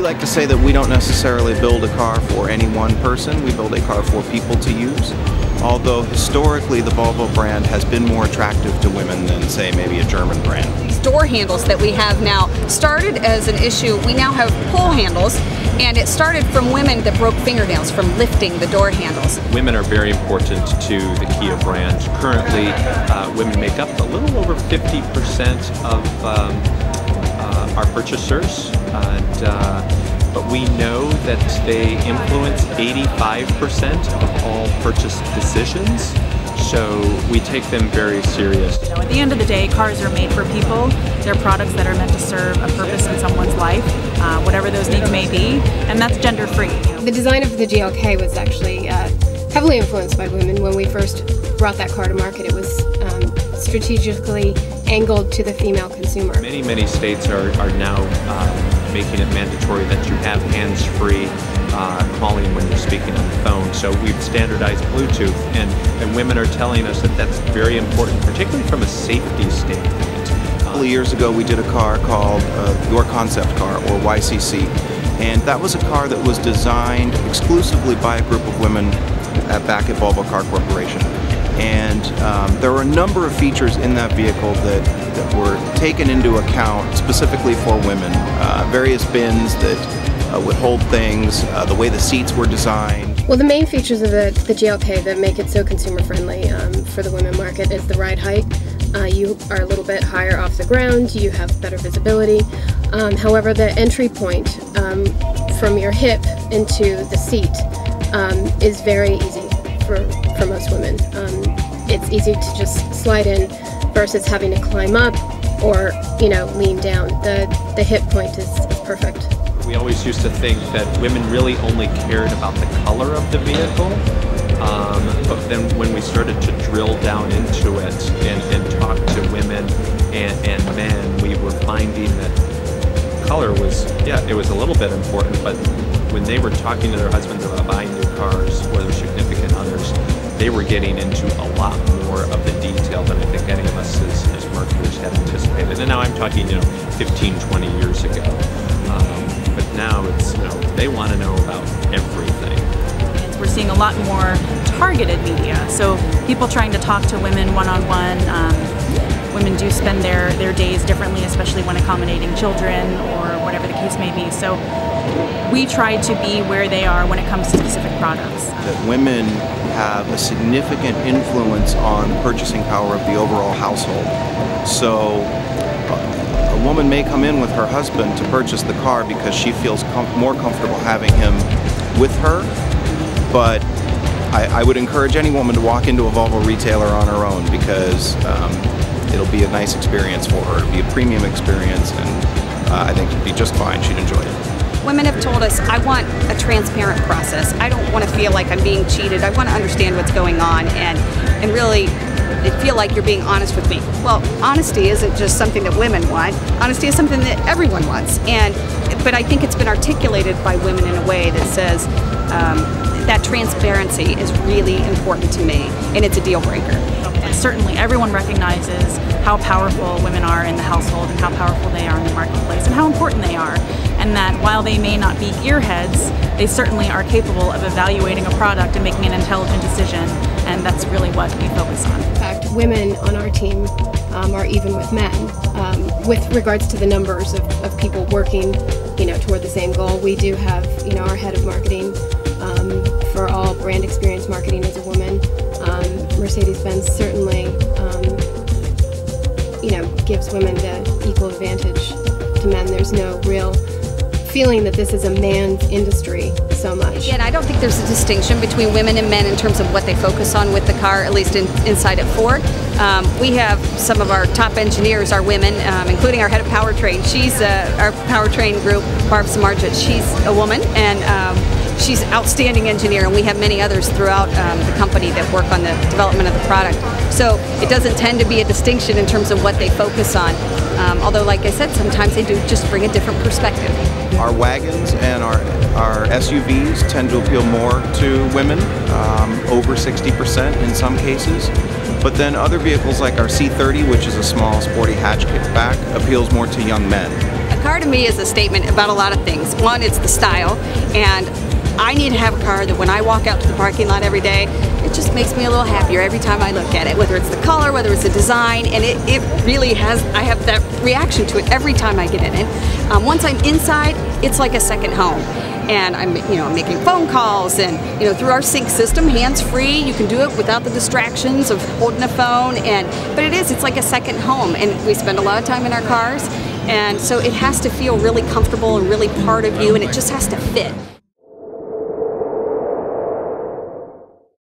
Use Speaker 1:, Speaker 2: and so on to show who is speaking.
Speaker 1: We like to say that we don't necessarily build a car for any one person, we build a car for people to use. Although historically the Volvo brand has been more attractive to women than, say, maybe a German brand.
Speaker 2: These door handles that we have now started as an issue. We now have pull handles, and it started from women that broke fingernails from lifting the door handles.
Speaker 3: Women are very important to the Kia brand. Currently, women make up a little over 50% of our purchasers, but we know that they influence 85% of all purchase decisions, so we take them very serious.
Speaker 4: At the end of the day, cars are made for people. They're products that are meant to serve a purpose in someone's life, whatever those needs may be, and that's gender-free.
Speaker 5: The design of the GLK was actually heavily influenced by women. When we first brought that car to market, it was strategically angled to the female consumer.
Speaker 3: Many states are now making it mandatory that you have hands-free calling when you're speaking on the phone. So we've standardized Bluetooth, and women are telling us that that's very important, particularly from a safety standpoint.
Speaker 1: A couple of years ago we did a car called Your Concept Car, or YCC, and that was a car that was designed exclusively by a group of women back at Volvo Car Corporation. And there were a number of features in that vehicle that were taken into account specifically for women. Various bins that would hold things, the way the seats were designed.
Speaker 5: Well, the main features of the GLK that make it so consumer friendly for the women market is the ride height. You are a little bit higher off the ground, you have better visibility. However, the entry point from your hip into the seat is very easy for most women. It's easy to just slide in versus having to climb up or, lean down. The hip point is perfect.
Speaker 3: We always used to think that women really only cared about the color of the vehicle, but then when we started to drill down into it and talk to women and men, we were finding that color was, it was a little bit important, but when they were talking to their husbands about buying new cars or their significant others, they were getting into a lot more of the detail than I think any of us as marketers had anticipated. And now I'm talking, 15, 20 years ago. But now it's, they want to know about everything.
Speaker 4: We're seeing a lot more targeted media, so people trying to talk to women one-on-one. Women do spend their days differently, especially when accommodating children or whatever the case may be. So we try to be where they are when it comes to specific products.
Speaker 1: That women have a significant influence on the purchasing power of the overall household. So a woman may come in with her husband to purchase the car because she feels more comfortable having him with her, but I would encourage any woman to walk into a Volvo retailer on her own, because it'll be a nice experience for her. It'll be a premium experience, and I think it'd be just fine. She'd enjoy it.
Speaker 2: Women have told us, I want a transparent process. I don't want to feel like I'm being cheated. I want to understand what's going on and really feel like you're being honest with me. Well, honesty isn't just something that women want. Honesty is something that everyone wants. But I think it's been articulated by women in a way that says that transparency is really important to me, and it's a deal breaker.
Speaker 4: And certainly everyone recognizes how powerful women are in the household and how powerful they are in the marketplace and how important they are. And that while they may not be gearheads, they certainly are capable of evaluating a product and making an intelligent decision, and that's really what we focus on.
Speaker 5: In fact, women on our team are even with men. With regards to the numbers of people working, toward the same goal, we do have, our head of marketing for all brand experience marketing is a woman. Mercedes-Benz certainly, gives women the equal advantage to men. There's no real feeling that this is a man's industry so much.
Speaker 2: Again, I don't think there's a distinction between women and men in terms of what they focus on with the car, at least inside at Ford. We have some of our top engineers are women, including our head of powertrain. She's our powertrain group, Barb Samardzich. She's a woman, and she's an outstanding engineer, and we have many others throughout the company that work on the development of the product. So it doesn't tend to be a distinction in terms of what they focus on. Although, like I said, sometimes they do just bring a different perspective.
Speaker 1: Our wagons and our SUVs tend to appeal more to women, over 60% in some cases. But then other vehicles like our C30, which is a small sporty hatchback, appeals more to young men.
Speaker 2: car to me is a statement about a lot of things. One, it's the style, and I need to have a car that when I walk out to the parking lot every day, it just makes me a little happier every time I look at it, whether it's the color, whether it's the design, and it really has, I have that reaction to it every time I get in it. Once I'm inside, it's like a second home. And I'm making phone calls, and through our sync system, hands-free, you can do it without the distractions of holding a phone. But it's like a second home, and we spend a lot of time in our cars, and so it has to feel really comfortable and really part of you, and it just has to fit.